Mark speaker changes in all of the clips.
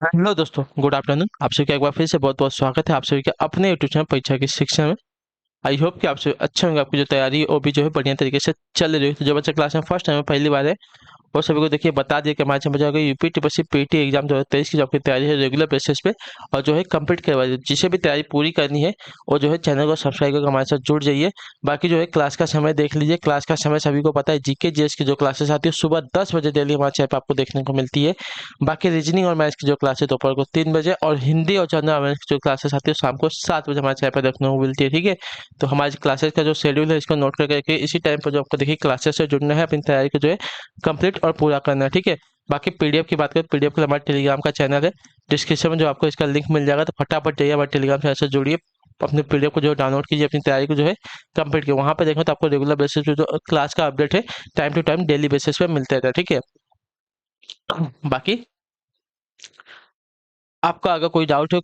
Speaker 1: Hello दोस्तों, good afternoon. आप सभी का एक बार फिर से बहुत बहुत स्वागत है आप सभी के अपने यूट्यूब चैनल परीक्षा की शिक्षा में। आई होप कि आप सभी अच्छे होंगे। आपकी जो तैयारी है वो भी जो है बढ़िया तरीके से चल रही है। तो जो बच्चे क्लास में फर्स्ट टाइम पहली बार है और सभी को देखिए बता दिया कि हमारे चैनल पर जो है यूपी टीपीएससी पीटी एग्जाम 2023 की जो आपकी तैयारी है रेगुलर बेसिस पे और जो है कंप्लीट करवा दीजिए। जिसे भी तैयारी पूरी करनी है और जो है चैनल को सब्सक्राइब करके हमारे साथ जुड़ जाइए। बाकी जो है क्लास का समय देख लीजिए। क्लास का समय सभी को पता है, जीके जीएस की जो क्लासेस आती है सुबह 10 बजे डेली हमारे चैनल पर आपको देखने को मिलती है। बाकी रीजनिंग और मैथ्स की जो क्लासेस दोपहर को 3 बजे और हिंदी और जनरल अवेयरनेस की जो क्लासेस आती है शाम को 7 बजे हमारे चैनल पर देखने को मिलती है। ठीक है, तो हमारी क्लासेस का जो शेड्यूल है इसको नोट करके रखिए। इसी टाइम पर जो आपको देखिए क्लासेस से जुड़ना है, अपनी तैयारी को जो है कंप्लीट और पूरा करना है। ठीक है, बाकी पीडीएफ की बात करें, पीडीएफ के लिए हमारे टेलीग्राम का चैनल है, डिस्क्रिप्शन में जो आपको इसका लिंक मिल जाएगा। तो फटाफट जाइए हमारे टेलीग्राम चैनल से जुड़िए, अपने पीडीएफ को जो डाउनलोड कीजिए, अपनी तैयारी को जो है कंप्लीट कीजिए। वहाँ पे देखो तो आपको रेगुलर बेसिस पे जो क्लास का अपडेट है time to time daily basis पे मिलता रहता है। ठीक है, बाकी आपका अगर कोई डाउट है,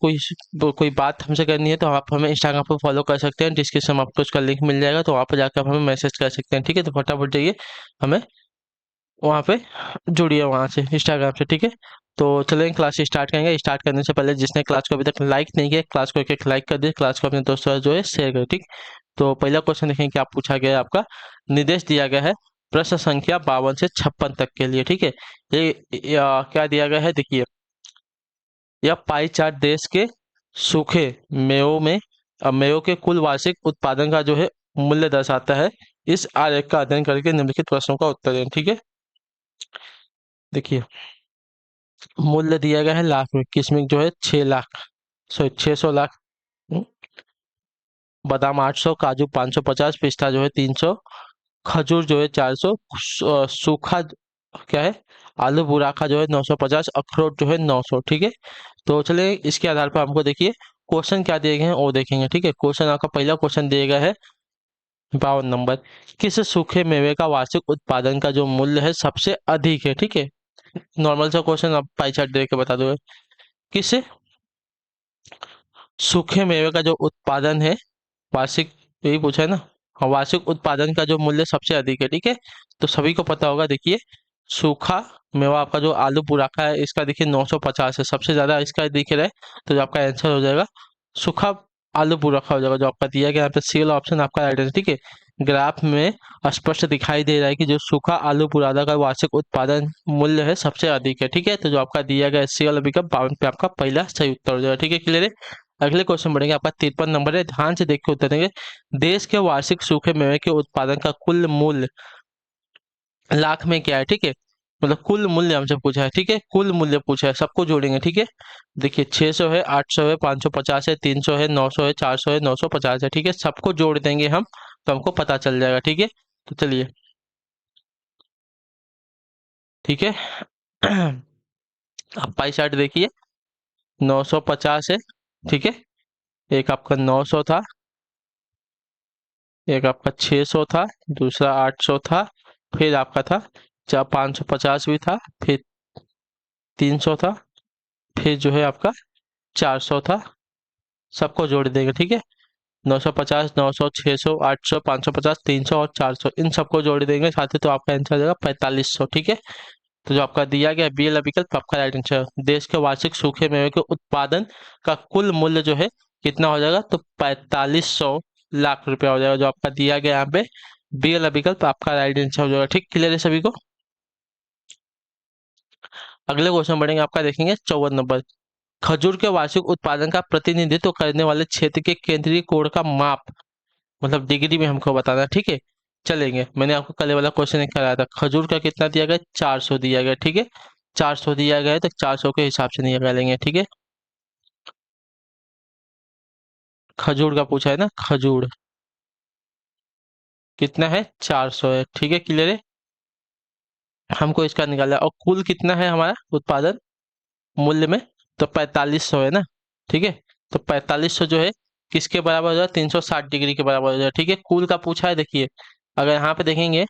Speaker 1: कोई बात हमसे करनी है तो आप हमें इंस्टाग्राम पर फॉलो कर सकते हैं। डिस्क्रिप्शन में आपको उसका लिंक मिल जाएगा, तो वहाँ पर जाकर आप हमें मैसेज कर सकते हैं। ठीक है, तो फटाफट जाइए हमें वहाँ पे जुड़िए वहाँ से इंस्टाग्राम से। ठीक है, तो चलें क्लास स्टार्ट करेंगे। स्टार्ट करने से पहले जिसने क्लास को अभी तक लाइक नहीं किया, क्लास को एक लाइक कर दे, क्लास को अपने दोस्तों से जो है शेयर करें। ठीक, तो पहला क्वेश्चन देखें क्या पूछा गया है। आपका निर्देश दिया गया है प्रश्न संख्या 52 से 56 तक के लिए। ठीक है, क्या दिया गया है देखिए। यह पाई चार्ट देश के सूखे मेवों में मेवों के कुल वार्षिक उत्पादन का जो है मूल्य दर्शाता है। इस आरेख का अध्ययन करके निम्नलिखित प्रश्नों का उत्तर दें। ठीक है, देखिए मूल्य दिया गया है लाख में, किसमें जो है 6 लाख, सॉरी 600 लाख। हम्म, बादाम 800, काजू 550, पिस्ता जो है 300, खजूर जो है 400, सूखा क्या है आलू बुराखा जो है 950, अखरोट जो है 900। ठीक है, तो चलिए इसके आधार पर हमको देखिए क्वेश्चन क्या दिए गए हैं वो देखेंगे। ठीक है, क्वेश्चन आपका पहला क्वेश्चन दिया गया है 52 नंबर। किस सूखे मेवे का वार्षिक उत्पादन का जो मूल्य है सबसे अधिक है। ठीक है, नॉर्मल सा क्वेश्चन, आप पाई चार्ट दे के बता दो। किस सूखे मेवे का जो उत्पादन है वार्षिक, यही पूछा है ना। हाँ, वार्षिक उत्पादन का जो मूल्य सबसे अधिक है। ठीक है, तो सभी को पता होगा देखिए, सूखा मेवा आपका जो आलू बुराखा है इसका देखिए 950 है, सबसे ज्यादा इसका दिख रहा है। तो जो आपका आंसर हो जाएगा सूखा आलू बुराखा हो जाएगा, जो आपका दिया गया यहाँ पे सी वाला ऑप्शन आपका राइट है। ठीक है, ग्राफ में स्पष्ट दिखाई दे रहा है कि जो सूखा आलू बुरादा का वार्षिक उत्पादन मूल्य है सबसे अधिक है। ठीक है, तो जो आपका दिया गया सी वाला विकल्प 52 पे आपका पहला सही उत्तर हो जाएगा। ठीक है, क्लियर है। अगले क्वेश्चन बढ़ेंगे, आपका 53 नंबर है, ध्यान से देख के उत्तर देंगे। देश के वार्षिक सूखे मेवे के उत्पादन का कुल मूल्य लाख में क्या है। ठीक है, मतलब कुल मूल्य हमसे पूछा है। ठीक है, कुल मूल्य पूछा है, सबको जोड़ेंगे। ठीक है, देखिए 600 है, 800 है, 550 है, 300 है, 900 है, 400 है, 950 है। ठीक है, सबको जोड़ देंगे हम तो हमको पता चल जाएगा। ठीक है, तो चलिए ठीक है। आप पाई चार्ट देखिए, 950 है। ठीक है, एक आपका 900 था, एक आपका 600 था, दूसरा 800 था, फिर आपका था 550 भी था, फिर 300 था, फिर जो है आपका 400 था। सबको जोड़ देंगे। ठीक है, 950, 900, 600, 800, 550, 300 और 400, इन सबको जोड़ देंगे साथ ही, तो आपका आंसर आ जाएगा 4500। ठीक है, तो जो आपका दिया गया बी वाला विकल्प आपका राइट आंसर है। देश के वार्षिक सूखे मेवे के उत्पादन का कुल मूल्य जो है कितना हो जाएगा, तो 4500 लाख रुपया हो जाएगा, जो आपका दिया गया यहाँ पे बी वाला विकल्प आपका राइट आंसर हो जाएगा। ठीक, क्लियर है सभी को। अगले क्वेश्चन बढ़ेंगे, आपका देखेंगे 54 नंबर। खजूर के वार्षिक उत्पादन का प्रतिनिधित्व करने वाले क्षेत्र के केंद्रीय कोण का माप, मतलब डिग्री में हमको बताना है। ठीक है, चलेंगे, मैंने आपको कल वाला क्वेश्चन एक कराया था। खजूर का कितना दिया गया, 400 दिया गया। ठीक है, 400 दिया गया है तो 400 के हिसाब से निकालेंगे। ठीक है, खजूर का पूछा है ना, खजूर कितना है, 400 है। ठीक है, क्लियर है, हमको इसका निकाला है। और कुल कितना है हमारा उत्पादन मूल्य में, तो 4500 है ना। ठीक है, तो 4500 जो है किसके बराबर हो जाएगा, 360 डिग्री के बराबर हो जाएगा। ठीक है, कुल का पूछा है देखिए, अगर यहाँ पे देखेंगे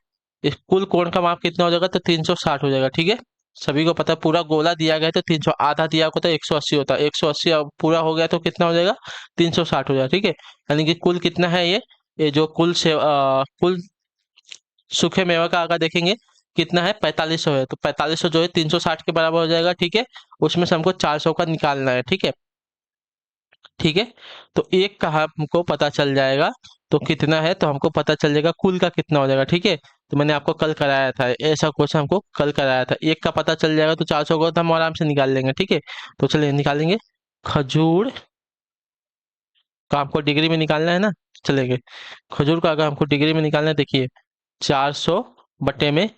Speaker 1: इस कुल कोण का माप कितना हो जाएगा, तो 360 हो जाएगा। ठीक है, सभी को पता है पूरा गोला दिया गया है तो 300, आधा दिया होगा तो 180 होता है, 180 अब पूरा हो गया तो कितना हो जाएगा, 360 हो जाएगा। ठीक है, यानी कि कुल कितना है ये जो कुल से कुल सूखे मेवा का अगर देखेंगे कितना है 4500 है, तो 4500 जो है 360 के बराबर हो जाएगा, ठीक है। उसमें से हमको 400 का निकालना है, ठीक है। ठीक है, तो एक का हमको पता चल जाएगा तो कितना है, तो हमको पता चल जाएगा कुल का कितना हो जाएगा, ठीक है। तो मैंने आपको कल कराया था, ऐसा क्वेश्चन हमको कल कराया था। एक का पता चल जाएगा तो 400 का तो हम आराम से निकाल लेंगे, ठीक है। तो चलिए निकालेंगे। खजूर का हमको डिग्री में निकालना है ना, चलेंगे। खजूर का अगर हमको डिग्री में निकालना है, देखिए 400 बटे में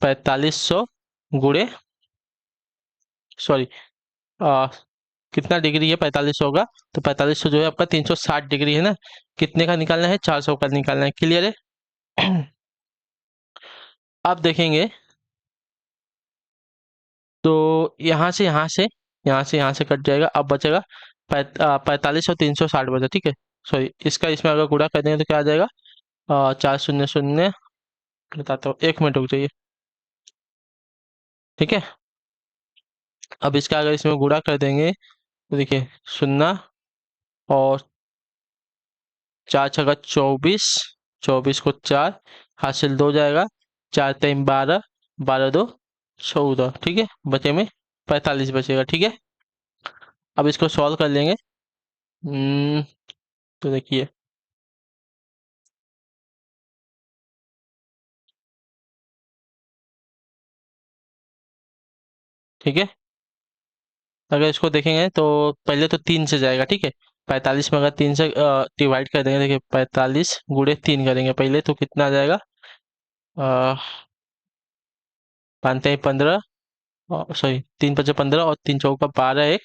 Speaker 1: 4500 गुणे, सॉरी, कितना डिग्री है 4500 का, तो 4500 जो है आपका 360 डिग्री है ना। कितने का निकालना है, 400 का निकालना है, क्लियर है। अब देखेंगे तो यहाँ से कट जाएगा, अब बचेगा 45 और 360 बचा, ठीक है। सॉरी, इसका इसमें अगर गुणा कर देंगे तो क्या आ जाएगा, 4 शून्य शून्य, बताता हूँ, 1 मिनट रुक जाइए, ठीक है। अब इसका अगर इसमें गुणा कर देंगे तो देखिए शून्य और 4 छक्का 24, 24 को 4 हासिल 2 जाएगा, 4 3 12, 12 2 14, ठीक है। बचे में 45 बचेगा, ठीक है। अब इसको सॉल्व कर लेंगे। हम्म, तो देखिए ठीक है, अगर इसको देखेंगे तो पहले तो 3 से जाएगा, ठीक है। 45 में अगर 3 से डिवाइड कर देंगे, देखिए 45 गुणे 3 करेंगे पहले, तो कितना आ जाएगा, 5 3 15, सॉरी 3 5 15 और 3 चौका 12,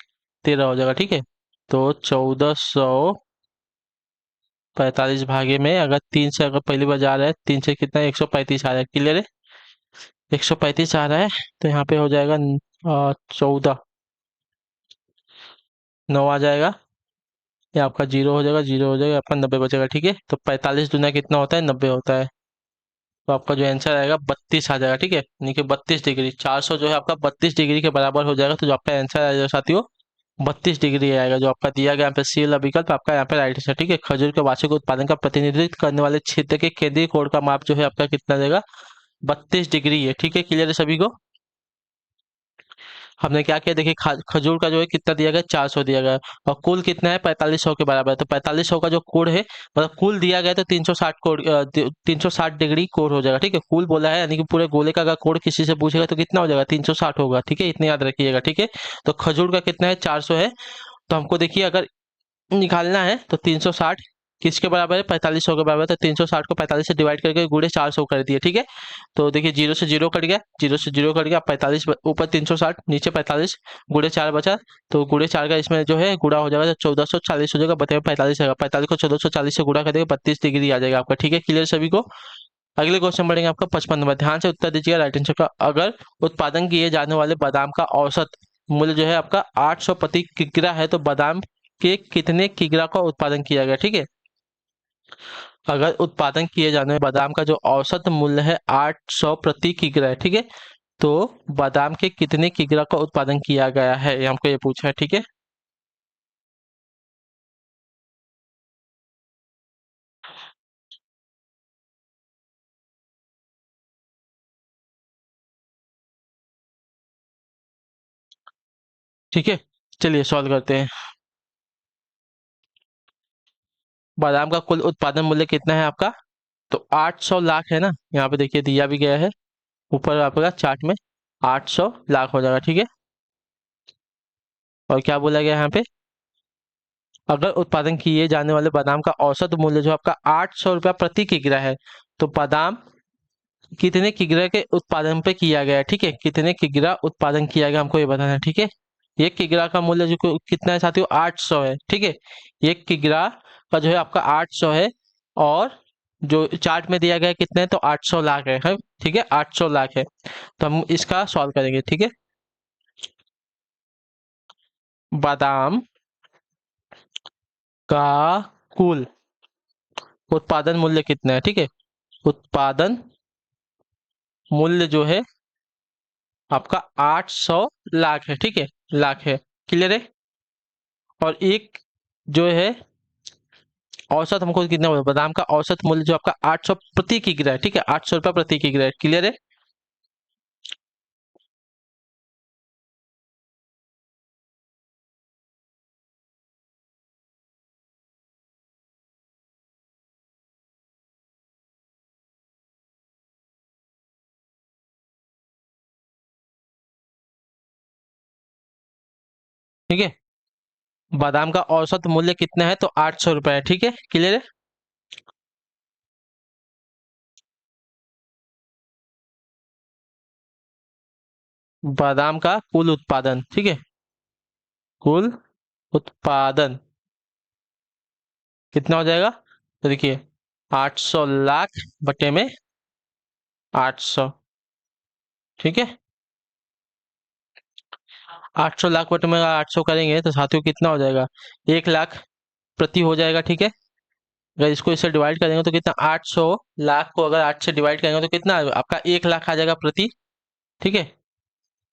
Speaker 1: 13 हो जाएगा, ठीक है। तो 1445 भागे में अगर 3 से अगर पहली बार जा रहा है, 3 से कितना 135 आ रहा है, क्लियर है। 135 आ रहा है, तो यहाँ पे हो जाएगा 14, 9 आ जाएगा, ये आपका जीरो हो जाएगा, जीरो हो जाएगा, आपका 90 बचेगा, ठीक है। तो 45 दुना कितना होता है, 90 होता है। तो आपका जो आंसर आएगा 32 आ जाएगा, ठीक है। यानी कि 32 डिग्री, 400 जो है आपका 32 डिग्री के बराबर हो जाएगा। तो जो आपका आंसर आएगा साथियों 32 डिग्री आएगा, जो आपका दिया गया यहाँ पे सी वाला विकल्प आपका यहाँ पे राइट है, ठीक है। खजूर के वार्षिक उत्पादन का प्रतिनिधित्व करने वाले क्षेत्र के केंद्रीय कोण का माप जो है आपका कितना देगा, 32 डिग्री है, ठीक है। क्लियर है सभी को। हमने क्या किया, देखिए खजूर का जो है कितना दिया गया, 400 दिया गया, और कुल कितना है 4500 के बराबर है। तो 4500 का जो कोण है, मतलब कुल दिया गया, तो 360 कोण, 360 डिग्री कोण हो जाएगा, ठीक है। कुल बोला है, यानी कि पूरे गोले का अगर कोण किसी से पूछेगा तो कितना हो जाएगा, 360 होगा, ठीक है। इतने याद रखिएगा, ठीक है। तो खजूर का कितना है, 400 है। तो हमको देखिए अगर निकालना है तो 360 किसके बराबर है, 4500 के बराबर है। तो 360 को 45 से डिवाइड करके गुणे 400 कर दिए, ठीक है। तो देखिए जीरो से जीरो कट गया, जीरो से जीरो कट गया, 45 ऊपर 360 नीचे 45, गुणे 4 बचा। तो गुणे 4 का इसमें जो है गुणा हो जाएगा, तो 1440 हो जाएगा, बते 45 आएगा, 45 को 1440 से गुणा कर देगा, 32 डिग्री आ जाएगा आपका, ठीक है। क्लियर सभी को। अगले क्वेश्चन बढ़ेंगे आपका 55 नंबर, ध्यान से उत्तर दीजिएगा राइट आंसर का। अगर उत्पादन किए जाने वाले बादाम का औसत मूल्य जो है आपका 800 प्रति किग्रा है, तो बादाम के कितने किग्रा का उत्पादन किया गया, ठीक है। अगर उत्पादन किए जाने वाले बादाम का जो औसत मूल्य है 800 प्रति किग्रा है, ठीक है। तो बादाम के कितने किग्रा का उत्पादन किया गया है, ये हमको ये पूछा है, ठीक है। ठीक है, चलिए सॉल्व करते हैं। बादाम का कुल उत्पादन मूल्य कितना है आपका, तो 800 लाख है ना, यहाँ पे देखिए दिया भी गया है ऊपर आपका चार्ट में, 800 लाख हो जाएगा, ठीक है। और क्या बोला गया यहाँ पे, अगर उत्पादन किए जाने वाले बादाम का औसत मूल्य जो आपका 800 रुपया प्रति किग्रा है, तो बादाम कितने किग्रा के उत्पादन पे किया गया है, ठीक है। कितने किग्रा उत्पादन किया गया हमको ये बताना है, ठीक है। एक किग्रा का मूल्य जो कितना है साथियों, 800 है, ठीक है। एक किग्रा का जो है आपका 800 है, और जो चार्ट में दिया गया है कितने है, तो 800 लाख है, ठीक है, 800 लाख है। तो हम इसका सॉल्व करेंगे, ठीक है। बादाम का कुल उत्पादन मूल्य कितना है, ठीक है। उत्पादन मूल्य जो है आपका 800 लाख है, ठीक है, लाख है, क्लियर है। और एक जो है औसत हमको कितना बोला, बादाम का औसत मूल्य जो आपका 800 प्रति किग्रा है, ठीक है, 800 रुपया प्रति किग्रा है, क्लियर है। ठीक है। बादाम का औसत मूल्य कितना है, तो 800 रुपये है। ठीक है, क्लियर है। बादाम का कुल उत्पादन, ठीक है, कुल उत्पादन कितना हो जाएगा, तो देखिए 800 लाख बटे में 800। ठीक है, 800 लाख बटे में 800 करेंगे तो साथियों कितना हो जाएगा, 1 लाख प्रति हो जाएगा। ठीक है, अगर इसको इससे डिवाइड करेंगे तो कितना, 800 लाख को अगर 8 से डिवाइड करेंगे तो कितना आपका 1 लाख आ जाएगा प्रति। ठीक है,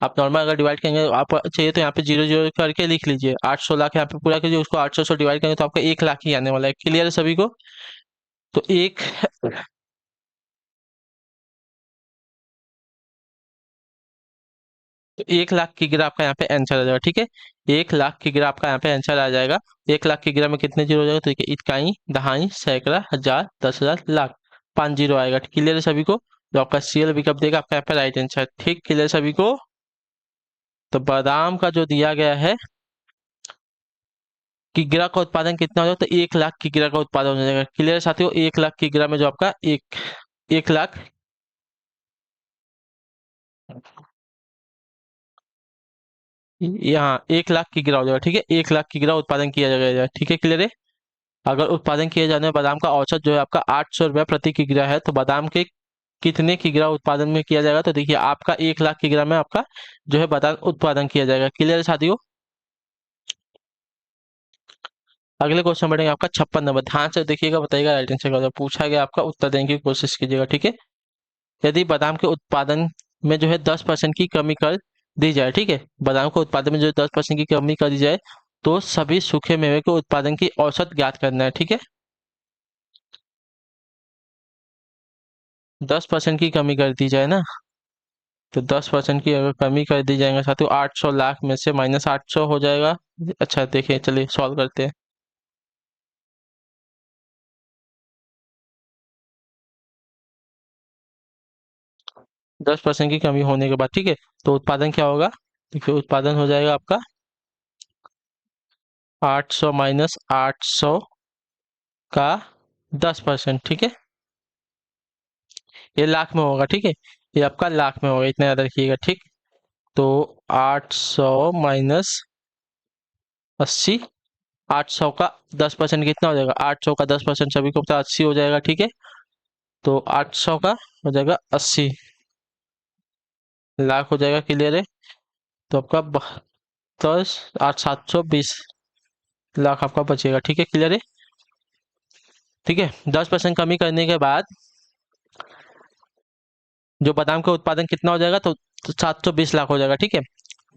Speaker 1: आप नॉर्मल अगर डिवाइड करेंगे, आप चाहिए तो यहाँ पे जीरो जीरो करके लिख लीजिए, 800 लाख यहाँ पे पूरा कीजिए, उसको 800 से डिवाइड करेंगे तो आपका 1 लाख ही आने वाला है। क्लियर है सभी को। तो 1 लाख की गिरा आपका यहाँ पे आंसर आ जाएगा। ठीक है, 1 लाख की गिरा आपका यहाँ पे आंसर आ जाएगा। 1 लाख की गिरा में कितने जीरो हो जाएगा, तो देखिए इकाई, दहाई, सैकड़ा, हजार, 10,000, लाख, 5 जीरो आएगा। क्लियर है सभी को। तो आपका सीएल विकल्प देगा आपका यहाँ पे राइट आंसर। ठीक, क्लियर है सभी को। तो बादाम का जो दिया गया है कि गिरा का उत्पादन कितना हो जाएगा, तो 1 लाख की गिरा का उत्पादन हो जाएगा। क्लियर है साथियों, 1 लाख की गिरा में जो आपका 1 लाख, यहाँ 1 लाख की गिरा हो जाएगा। ठीक है, 1 लाख की गिरा उत्पादन किया जाएगा। ठीक है, क्लियर है। अगर उत्पादन किए जाने वाले बादाम का औसत जो है आपका 800 रुपया प्रति किग्रा है, तो बादाम के कितने किग्रा उत्पादन में किया जाएगा, तो देखिए आपका 1 लाख किग्रा में आपका जो है बादाम उत्पादन किया जाएगा। क्लियर है साथियों। अगले क्वेश्चन बढ़ेंगे आपका 56 नंबर, ध्यान से देखिएगा, बताइएगा राइट आंसर क्या होगा। पूछा गया आपका, उत्तर देने की कोशिश कीजिएगा। ठीक है, यदि बादाम के उत्पादन में जो है 10% की कमी कर दी जाए, ठीक है, बादाम के उत्पादन में जो 10% की कमी कर दी जाए, तो सभी सूखे मेवे के उत्पादन की औसत ज्ञात करना है। ठीक है, 10% की कमी कर दी जाए ना, तो 10% की अगर कमी कर दी जाएगा साथियों, 800 लाख में से माइनस 800 हो जाएगा। अच्छा देखिए, चलिए सॉल्व करते हैं। 10% की कमी होने के बाद, ठीक है, तो उत्पादन क्या होगा, देखिए उत्पादन हो जाएगा आपका 800 माइनस 800 का 10%। ठीक है, ये लाख में होगा। ठीक है, ये आपका लाख में होगा, इतना याद रखिएगा। ठीक, तो 800 माइनस 80, 800 का 10% कितना हो जाएगा, 800 का 10% सभी को पता 80 हो जाएगा। ठीक है, तो 800 का हो जाएगा 80 लाख हो जाएगा। क्लियर है। तो आपका 720 लाख आपका बचेगा। ठीक है, क्लियर है। ठीक है, 10% कमी करने के बाद जो बादाम का उत्पादन कितना हो जाएगा, तो 720 लाख हो जाएगा। ठीक है,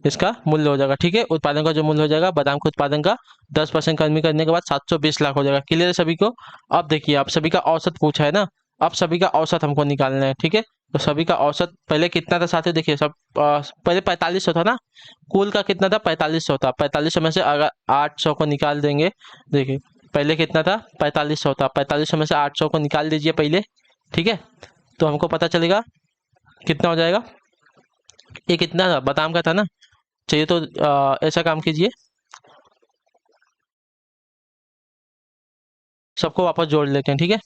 Speaker 1: इसका मूल्य हो जाएगा। ठीक है, उत्पादन का जो मूल्य हो जाएगा बादाम के उत्पादन का 10% कमी करने के बाद 720 लाख हो जाएगा। क्लियर है सभी को। अब देखिए, आप सभी का औसत पूछा है ना, अब सभी का औसत हमको निकालना है। ठीक है, तो सभी का औसत पहले कितना था साथियों, देखिए सब पहले 4500 था ना, कुल का कितना था, 4500 था। 4500 में से अगर 800 को निकाल देंगे, देखिए पहले कितना था, 4500 था, 4500 में से 800 को निकाल दीजिए पहले। ठीक है, तो हमको पता चलेगा कितना हो जाएगा। ये कितना था, बादाम का था ना, चाहिए तो ऐसा काम कीजिए, सबको वापस जोड़ लेते हैं। ठीक है,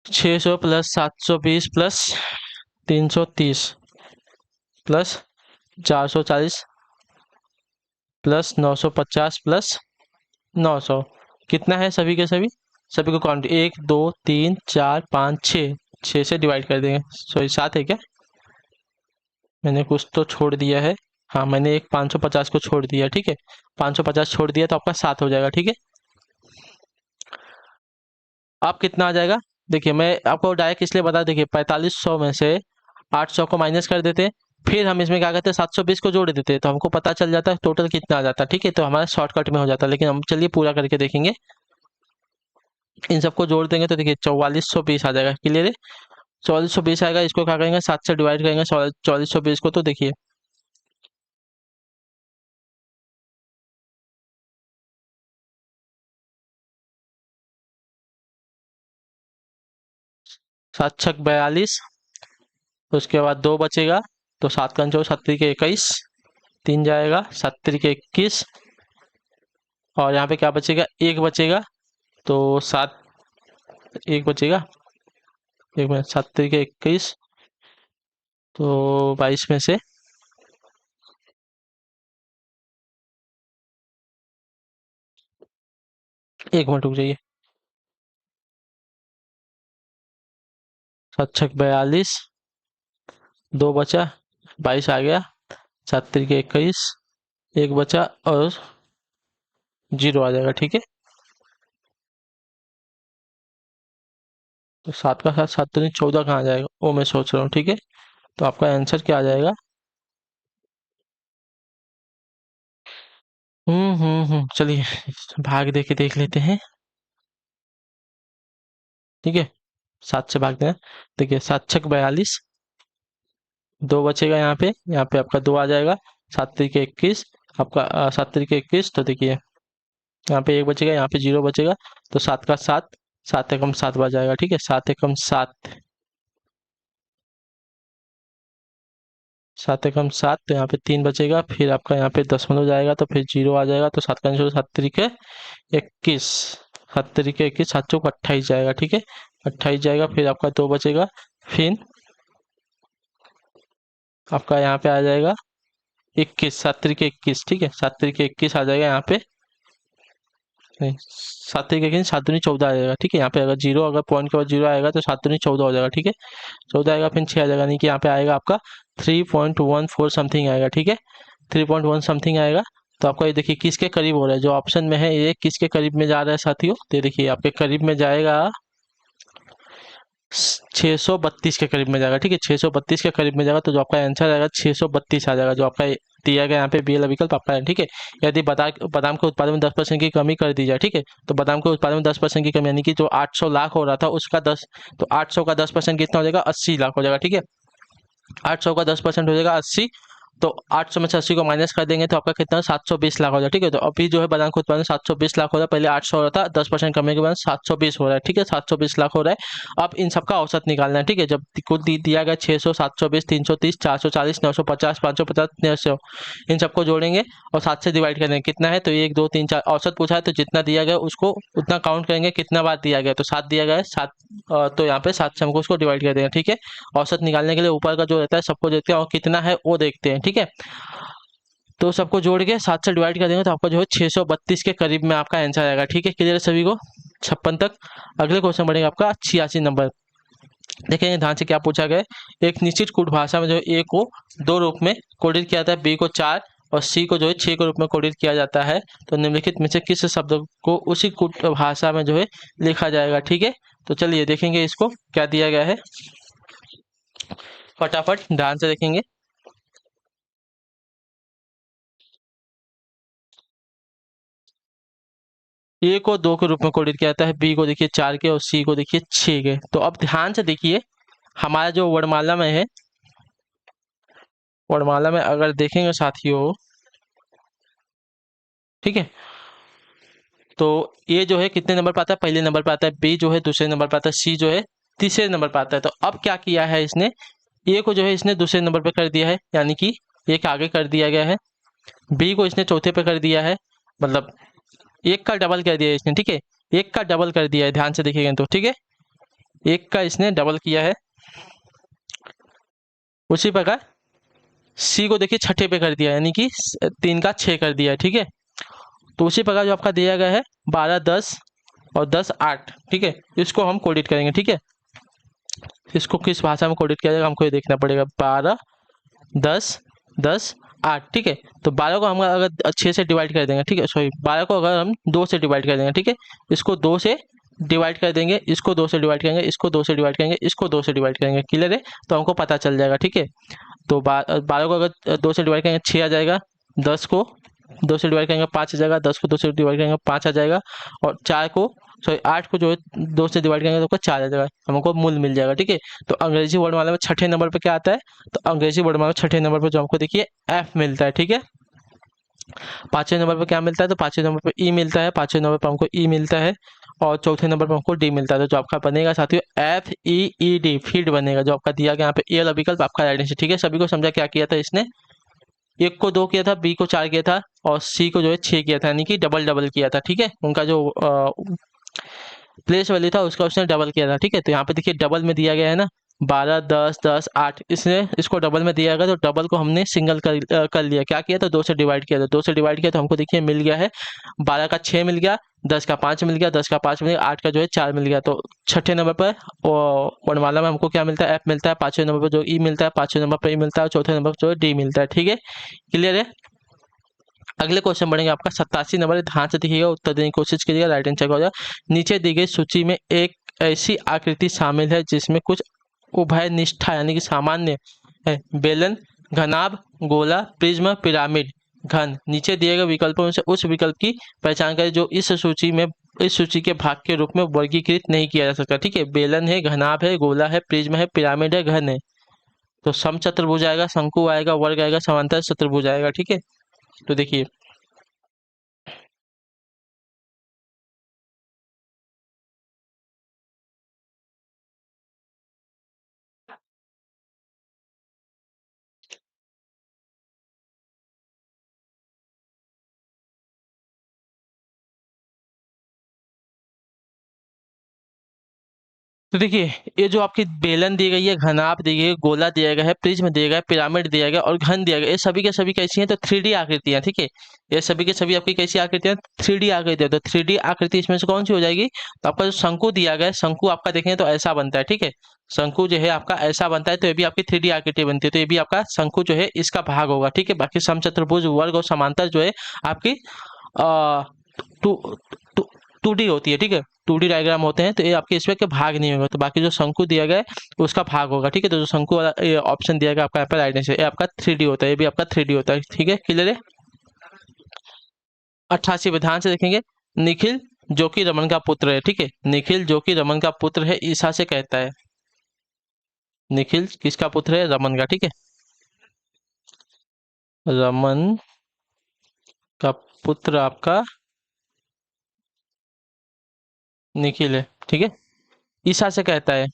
Speaker 1: 600 plus 720 plus 330 plus 440 plus 950 plus 900, कितना है सभी के सभी, सभी को काउंट, 1 2 3 4 5 6, 6 से डिवाइड कर देंगे। सॉरी 7 है क्या, मैंने कुछ तो छोड़ दिया है। हाँ, मैंने एक 550 को छोड़ दिया। ठीक है, 550 छोड़ दिया तो आपका 7 हो जाएगा। ठीक है, अब कितना आ जाएगा, देखिए मैं आपको डायरेक्ट इसलिए बता, देखिए 4500 में से 800 को माइनस कर देते हैं, फिर हम इसमें क्या करते हैं, 720 को जोड़ देते हैं, तो हमको पता चल जाता है टोटल कितना आ जाता है। ठीक है, तो हमारा शॉर्टकट में हो जाता है, लेकिन हम चलिए पूरा करके देखेंगे। इन सबको जोड़ देंगे तो देखिए 4420 आ जाएगा। क्लियर है, 4420 आएगा। इसको क्या करेंगे, 7 से डिवाइड करेंगे 4420 को, तो देखिए 7 छक 42, उसके बाद 2 बचेगा, तो 7 का 4 7 के 21, 3 जाएगा, 7 तिरिके 21, और यहाँ पे क्या बचेगा, 1 बचेगा, तो 7, 1 बचेगा, 1 मिनट, 7 तिरिके 21, तो 22 में से 1 मिनट रुक जाइए, 7 छक 42, 2 बचा, 22 आ गया, 7 तिरिके 21, 1 बचा और 0 आ जाएगा। ठीक है, तो 7 का 7, 7 दूनी 14 कहाँ आ जाएगा, वो मैं सोच रहा हूँ। ठीक है, तो आपका आंसर क्या आ जाएगा, चलिए भाग दे के देख लेते हैं। ठीक है, 7 से भाग देना, देखिए 7 छक 42, 2 बचेगा, यहाँ पे आपका 2 आ जाएगा, 7 तिरिके 21, आपका 7 तिरिके 21, तो देखिए यहाँ पे 1 बचेगा, यहाँ पे 0 बचेगा, तो 7 का 7, 7 एकम 7 बच जाएगा। ठीक है, 7 एकम 7, 7 एकम 7, तो यहाँ पे 3 बचेगा, फिर आपका यहाँ पे दशमलव जाएगा, तो फिर 0 आ जाएगा, तो 7 का आंसर 7 तिरिके 21, 7 तिरिके 21, 7 चौक 28 जाएगा। ठीक है, 28 जाएगा, फिर आपका 2 बचेगा, फिर आपका यहाँ पे आ जाएगा 21, 7 तिरिके 21। ठीक है, 7 तिरिके 21 आ जाएगा यहाँ पे, नहीं 7 तिरिके 21, 7 दूनी 14 आ जाएगा। ठीक है, यहाँ पे अगर 0, अगर पॉइंट के बाद 0 आएगा तो 7 दूनी 14 हो जाएगा। ठीक है, 14 आएगा, फिर 6 आ जाएगा, नहीं कि यहाँ पे आएगा आपका 3.14 समथिंग आएगा। ठीक है, 3.1 समथिंग आएगा, तो आपका ये देखिए किसके करीब हो रहा है, जो ऑप्शन में है ये किसके करीब में जा रहा है साथियों, तो ये देखिए आपके करीब में जाएगा, 632 के करीब में जाएगा। ठीक है, 632 के करीब में जाएगा, तो जो आपका आंसर आएगा 632 आ जाएगा, जो आपका दिया गया यहाँ पे बी वाला विकल्प आपका है। ठीक है, यदि बादाम के उत्पादन में 10% की कमी कर दी जाए, ठीक है, तो बादाम के उत्पादन में 10% की कमी, यानी कि जो 800 लाख हो रहा था उसका 10, तो 800 का 10% कितना हो जाएगा, 80 लाख हो जाएगा। ठीक है, 800 का 10% हो जाएगा 80, तो 800 में से 80 को माइनस कर देंगे तो आपका कितना 720 लाख हो जाए। ठीक है, तो अभी जो है बादाम का उत्पादन 720 लाख हो रहा है, पहले 800 हो रहा था, 10% कमी के बाद 720 हो रहा है। ठीक है, 720 लाख हो रहा है। अब इन सबका औसत निकालना है। ठीक है, जब कुल दिया गया 600, 720, 330, 440, 950, 550, 900, इन सबको जोड़ेंगे और 7 से डिवाइड करेंगे, कितना है, तो 1 2 3 4 औसत पूछा है, तो जितना दिया गया उसको उतना काउंट करेंगे, कितना बार दिया गया, तो 7 दिया गया है, 7, तो यहाँ पे 7 से हमको उसको डिवाइड कर देंगे। ठीक है, औसत निकालने के लिए ऊपर का जो रहता है सबको देखते हैं और कितना है वो देखते हैं। ठीक है, तो सबको जोड़ के 7 से डिवाइड कर देंगे तो आपका जो है 632 के करीब में आपका आंसर आएगा। ठीक है, क्लियर है सभी को, 56 तक। अगले क्वेश्चन बढ़ेगा आपका 86 नंबर। देखेंगे ध्यान से क्या पूछा गया है। एक निश्चित कूट भाषा में जो ए को 2 रूप में कोडित किया जाता है, बी को 4 और सी को जो है 6 के रूप में कोडित किया जाता है, तो निम्नलिखित में से किस शब्द को उसी कूट भाषा में जो है लिखा जाएगा। ठीक है, तो चलिए देखेंगे इसको क्या दिया गया है, फटाफट ध्यान से देखेंगे। ए को 2 के रूप में कोडित किया जाता है, बी को देखिए 4 के और सी को देखिए 6 के। तो अब ध्यान से देखिए हमारा जो वर्णमाला में है, वर्णमाला में अगर देखेंगे साथियों, ठीक है, तो ए जो है कितने नंबर पर आता है, पहले नंबर पर आता है, बी जो है दूसरे नंबर पर आता है, सी जो है तीसरे नंबर पर आता है। तो अब क्या किया है इसने, ए को जो है इसने दूसरे नंबर पर कर दिया है, यानी कि एक आगे कर दिया गया है, बी को इसने चौथे पे कर दिया है, मतलब एक का डबल कर दिया है इसने। ठीक है, एक का डबल कर दिया है, ध्यान से देखिएगा तो। ठीक है, एक का इसने डबल किया है। उसी प्रकार सी को देखिए छठे पे कर दिया, यानी कि 3 का 6 कर दिया है। ठीक है, तो उसी प्रकार जो आपका दिया गया है 12 10 और 10 8, ठीक है, इसको हम कोडिट करेंगे। ठीक है, इसको किस भाषा में कोडिट किया जाएगा हमको ये देखना पड़ेगा, 12 10 10 8। ठीक है, तो 12 को हम अगर 6 से डिवाइड कर देंगे, ठीक है, सॉरी 12 को अगर हम 2 से डिवाइड कर देंगे, ठीक है, इसको 2 से डिवाइड कर देंगे, इसको 2 से डिवाइड करेंगे, इसको 2 से डिवाइड करेंगे, इसको 2 से डिवाइड करेंगे, क्लियर है, तो हमको पता चल जाएगा। ठीक है, तो 12 को अगर 2 से डिवाइड करेंगे 6 आ जाएगा, 10 को 2 से डिवाइड करेंगे 5 आ जाएगा, 10 को 2 से डिवाइड करेंगे 5 आ जाएगा, और 4 को सॉरी 8 को जो है 2 से डिवाइड करेंगे तो आपको 4 आ जाएगा, हमको मूल मिल जाएगा। ठीक है, तो अंग्रेजी वर्णमाला में छठे नंबर पे क्या आता है, तो अंग्रेजी वर्णमाला में छठे नंबर पर जो हमको देखिए एफ मिलता है। ठीक है, पांचवें नंबर पर क्या मिलता है, तो पांचवें नंबर पर ई मिलता है, पांचवें नंबर पर हमको ई मिलता है, और चौथे नंबर पर हमको डी मिलता है। तो जो आपका बनेगा साथियों FEED, फीड बनेगा, जो आपका दिया गया यहाँ पे ए वाला विकल्प आपका राइट आंसर। ठीक है, सभी को समझा क्या किया था इसने, एक को 2 किया था, बी को 4 किया था और सी को जो है 6 किया था, यानी कि डबल डबल किया था। ठीक है, उनका जो प्लेस वैल्यू था उसका उसने डबल किया था। ठीक है, तो यहाँ पे देखिए डबल में दिया गया है ना, 12, 10, 10, 8, इसने इसको डबल में दिया गया, तो डबल को हमने सिंगल कर लिया। क्या किया, तो 2 से डिवाइड किया, तो 2 से डिवाइड किया तो हमको देखिए मिल गया है 12 का 6 मिल गया, 10 का 5 मिल गया, 10 का 5 मिल गया, 8 का जो है 4 मिल गया। तो छठे नंबर पर वर्णमाला में हमको क्या मिलता है, एफ मिलता है। पांचवें नंबर पर जो ई मिलता है, पांचवें नंबर पर ई मिलता है, और चौथे नंबर पर जो है डी मिलता है। ठीक है, क्लियर है। अगले क्वेश्चन बढ़ेंगे आपका 87 नंबर, ध्यान से देखिएगा, उत्तर देने की कोशिश कीजिएगा, राइट आंसर हो जाएगा। नीचे दी गई सूची में एक ऐसी आकृति शामिल है जिसमें कुछ उभयनिष्ठा यानी कि सामान्य है। बेलन, घनाभ, गोला, प्रिज्म, पिरामिड, घन। नीचे दिए गए विकल्पों में से उस विकल्प की पहचान करें जो इस सूची के भाग के रूप में वर्गीकृत नहीं किया जा सकता। ठीक है, बेलन है, घनाभ है, गोला है, प्रिज्म है, पिरामिड है, घन है। तो समचतुर्भुज आएगा, शंकु आएगा, वर्ग आएगा, समांतर चतुर्भुज आएगा। ठीक है, तो देखिए तो देखिए ये जो आपकी बेलन दी गई है, घनाभ दी गई है, गोला दिया गया है, प्रिज्म दिया गया है, पिरामिड दिया गया और घन दिया गया, ये सभी के सभी कैसी हैं, तो 3D आकृतियां। ठीक है, ये सभी के सभी आपकी कैसी आकृतियां, 3D आकृतियां। तो 3D आकृति इसमें से कौन सी हो जाएगी, तो आपका जो शंकु दिया गया है, शंकु आपका देखेंगे तो ऐसा बनता है। ठीक है, शंकु जो है आपका ऐसा बनता है, तो ये भी आपकी 3D आकृति बनती है, तो ये भी आपका शंकु जो है इसका भाग होगा। ठीक है, बाकी समचतुर्भुज, वर्ग और समांतर जो है आपकी टू टू 2D होती है। ठीक है, 2D डायग्राम होते हैं, तो ये आपके इसमें के भाग नहीं होगा। तो बाकी जो शंकु दिया गया है उसका भाग होगा। ठीक है, तो जो शंकु वाला ऑप्शन दिया गया आपका यहाँ पर राइट आंसर, ये आपका 3D होता है, ये भी आपका 3D होता है। ठीक है, क्लियर है। 88 विधान से देखेंगे, निखिल जो कि रमन का पुत्र है। ठीक है, निखिल जो कि रमन का पुत्र है ईसा से कहता है। निखिल किसका पुत्र है, रमन का। ठीक है, रमन का पुत्र आपका निखिल है। ठीक है, ईसा से कहता है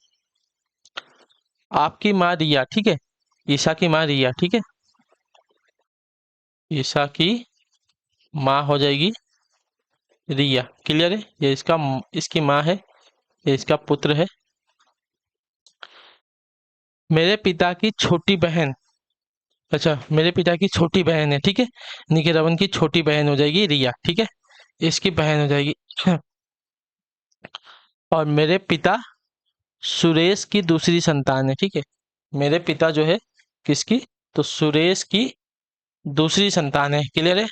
Speaker 1: आपकी माँ रिया। ठीक है, ईसा की माँ रिया। ठीक है, ईसा की माँ हो जाएगी रिया। क्लियर है, ये इसकी माँ है, ये इसका पुत्र है। मेरे पिता की छोटी बहन, अच्छा मेरे पिता की छोटी बहन है। ठीक है, निखिल रमन की छोटी बहन हो जाएगी रिया। ठीक है, इसकी बहन हो जाएगी। और मेरे पिता सुरेश की दूसरी संतान है। ठीक है, मेरे पिता जो है किसकी, तो सुरेश की दूसरी संतान है। क्लियर है।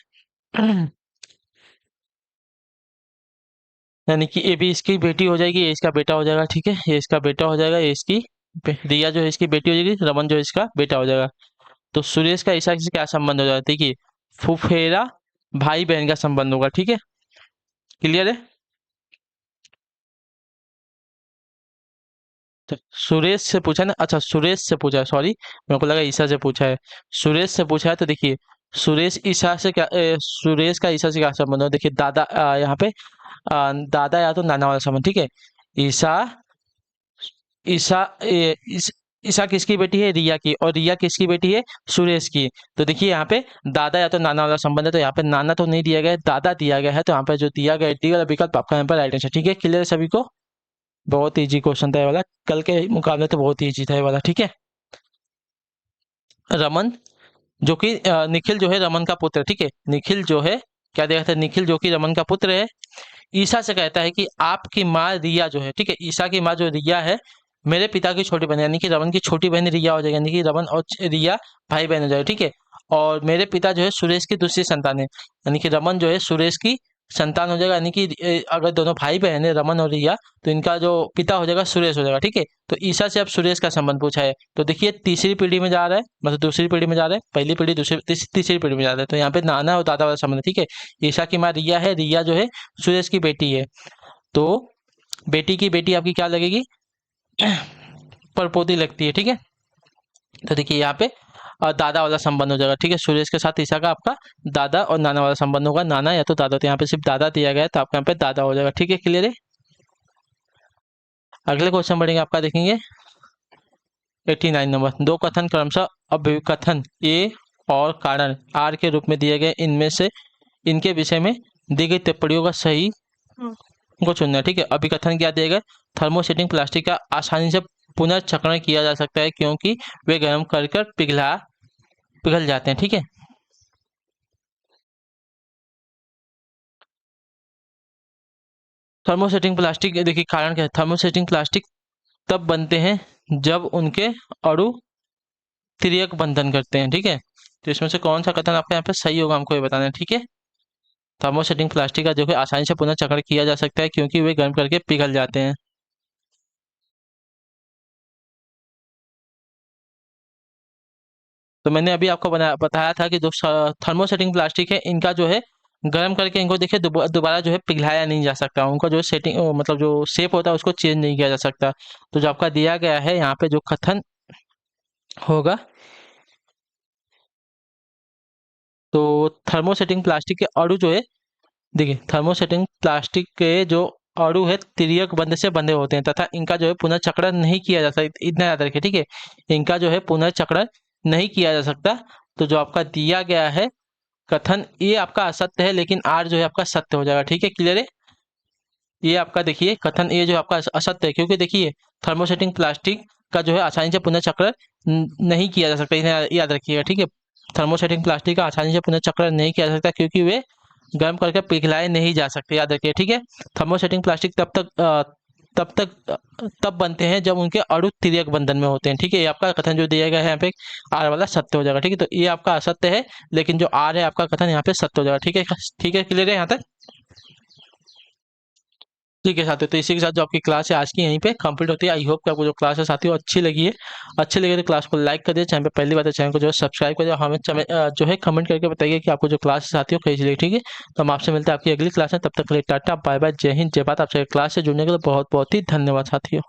Speaker 1: यानी कि ये भी इसकी बेटी हो जाएगी, ये इसका बेटा हो जाएगा। ठीक है, ये इसका बेटा हो जाएगा, ये इसकी रिया जो है इसकी बेटी हो जाएगी, रमन जो है इसका बेटा हो जाएगा। तो सुरेश का ईसा से क्या संबंध हो जाता है, देखिए फुफेरा भाई बहन का संबंध होगा। ठीक है, क्लियर है। तो सुरेश से पूछा ना, अच्छा सुरेश से पूछा है, सॉरी मेरे को लगा ईसा से पूछा है। सुरेश से पूछा है, तो देखिए सुरेश ईसा से क्या सुरेश का ईसा से क्या संबंध हो, देखिए दादा यहाँ पे दादा या तो नाना वाला संबंध। ठीक है, ईसा ईसा ईसा किसकी बेटी है, रिया की, और रिया किसकी बेटी है, सुरेश की। तो देखिए यहाँ पे दादा या तो नाना वाला संबंध है, तो यहाँ पे नाना तो नहीं दिया गया है, दादा दिया गया है, तो यहाँ पे जो दिया गया है डी वाला विकल्प आपका यहाँ पर राइट आंसर। ठीक है, क्लियर है सभी को। बहुत इजी क्वेश्चन था ये वाला, कल के मुकाबले तो बहुत इजी था ये वाला। ठीक है, रमन जो कि निखिल जो है रमन का पुत्र है। ठीक है, निखिल जो है क्या दिया था, निखिल जो कि रमन का पुत्र है, ईसा से कहता है कि आपकी माँ रिया जो है, ठीक है, ईसा की माँ जो रिया है मेरे पिता की छोटी बहन, यानी कि रमन की छोटी बहन रिया हो जाएगी, यानी कि रमन और रिया भाई बहन हो जाएगी। ठीक है, और मेरे पिता जो है सुरेश की दूसरी संतान है, यानी कि रमन जो है सुरेश की संतान हो जाएगा, यानी कि अगर दोनों भाई बहन है रमन और रिया, तो इनका जो पिता हो जाएगा सुरेश हो जाएगा। ठीक है, तो ईसा से अब सुरेश का संबंध पूछा है, तो देखिए तीसरी पीढ़ी में जा रहा है, मतलब दूसरी पीढ़ी में जा रहा है, पहली पीढ़ी दूसरी तीसरी पीढ़ी में जा रहा है, तो यहाँ पे नाना और दादा वाला संबंध है। ठीक है, ईसा की माँ रिया है, रिया जो है सुरेश की बेटी है, तो बेटी की बेटी आपकी क्या लगेगी, परपोती लगती है। ठीक है, तो देखिए यहाँ पे दादा वाला संबंध हो जाएगा। ठीक है, सुरेश के साथ ईसा का आपका दादा और नाना वाला संबंध होगा, नाना या तो दादा, तो यहाँ पे सिर्फ दादा दिया गया है, तो आपका यहाँ पे दादा हो जाएगा। ठीक है, क्लियर है। अगले क्वेश्चन बढ़ेंगे आपका, देखेंगे 89 नंबर, दो कथन क्रमशः अभिकथन ए और कारण आर के रूप में दिए गए इनमें से इनके विषय में दी गई टिप्पणियों का सही को चुनना है। ठीक है, अभी कथन क्या दिए गए, थर्मोसेटिंग प्लास्टिक का आसानी से पुनर्चक्रण किया जा सकता है क्योंकि वे गर्म कर पिघल जाते हैं। ठीक है, थर्मोसेटिंग प्लास्टिक देखिए कारण क्या है, थर्मोसेटिंग प्लास्टिक तब बनते हैं जब उनके अणु तिर्यक बंधन करते हैं। ठीक है, तो इसमें से कौन सा कथन आपका यहाँ पे सही होगा हमको ये बताना है। ठीक है, थर्मोसेटिंग प्लास्टिक का जो है आसानी से पुनर्चक्रण किया जा सकता है क्योंकि वे गर्म करके पिघल जाते हैं। तो मैंने अभी आपको बताया था कि जो थर्मोसेटिंग प्लास्टिक है इनका जो है गर्म करके इनको देखिए दोबारा जो है पिघलाया नहीं जा सकता, उनका जो सेटिंग मतलब जो शेप होता है उसको चेंज नहीं किया जा सकता। तो जो आपका दिया गया है यहाँ पे जो कथन होगा, तो थर्मोसेटिंग प्लास्टिक के अणु जो है, देखिए थर्मोसेटिंग प्लास्टिक के जो अणु है तिर्यक बंध से बंधे होते हैं तथा इनका जो है पुनर्चक्रण नहीं किया जा सकता, इतना याद रखिए। ठीक है, इनका जो है पुनर्चक्रण नहीं किया जा सकता। तो जो आपका दिया गया है कथन ये आपका असत्य है, लेकिन आर जो है आपका सत्य हो जाएगा। ठीक है, क्लियर है। ये आपका देखिए कथन ये जो आपका असत्य है क्योंकि देखिए थर्मोसेटिंग प्लास्टिक का जो है आसानी से पुनर्चक्रण नहीं किया जा सकता, इन्हें याद रखिएगा। ठीक है, थर्मोसेटिंग प्लास्टिक का आसानी से पुनर्चक्रण नहीं किया जा सकता क्योंकि वे गर्म करके पिघलाए नहीं जा सकते, याद रखिए। ठीक है, थर्मोसेटिंग प्लास्टिक तब बनते हैं जब उनके अणु तिर्यक बंधन में होते हैं। ठीक है, ये आपका कथन जो दिया गया है यहाँ पे आर वाला सत्य हो जाएगा। ठीक है, तो ये आपका असत्य है, लेकिन जो आर है आपका कथन यहाँ पे सत्य हो जाएगा। ठीक है, ठीक है, क्लियर है यहाँ तक। ठीक है साथियों, तो इसी के साथ जो आपकी क्लास है आज की यहीं पे कंप्लीट होती है। आई होप कि आपको जो क्लास है साथियों अच्छी लगी है। अच्छी लगी तो क्लास को लाइक कर दिए, चैनल पे पहली बार है चैनल को जो है सब्सक्राइब कर दिया, हमें जो है कमेंट करके बताइए कि आपको जो क्लास है साथियों कैसी लगी। ठीक है, तो हम आपसे मिलते हैं आपकी अगली क्लास में, तब तक के लिए टाटा बाय बाय, जय हिंद जय भारत। आपसे क्लास से जुड़ने के लिए बहुत बहुत ही धन्यवाद साथियों।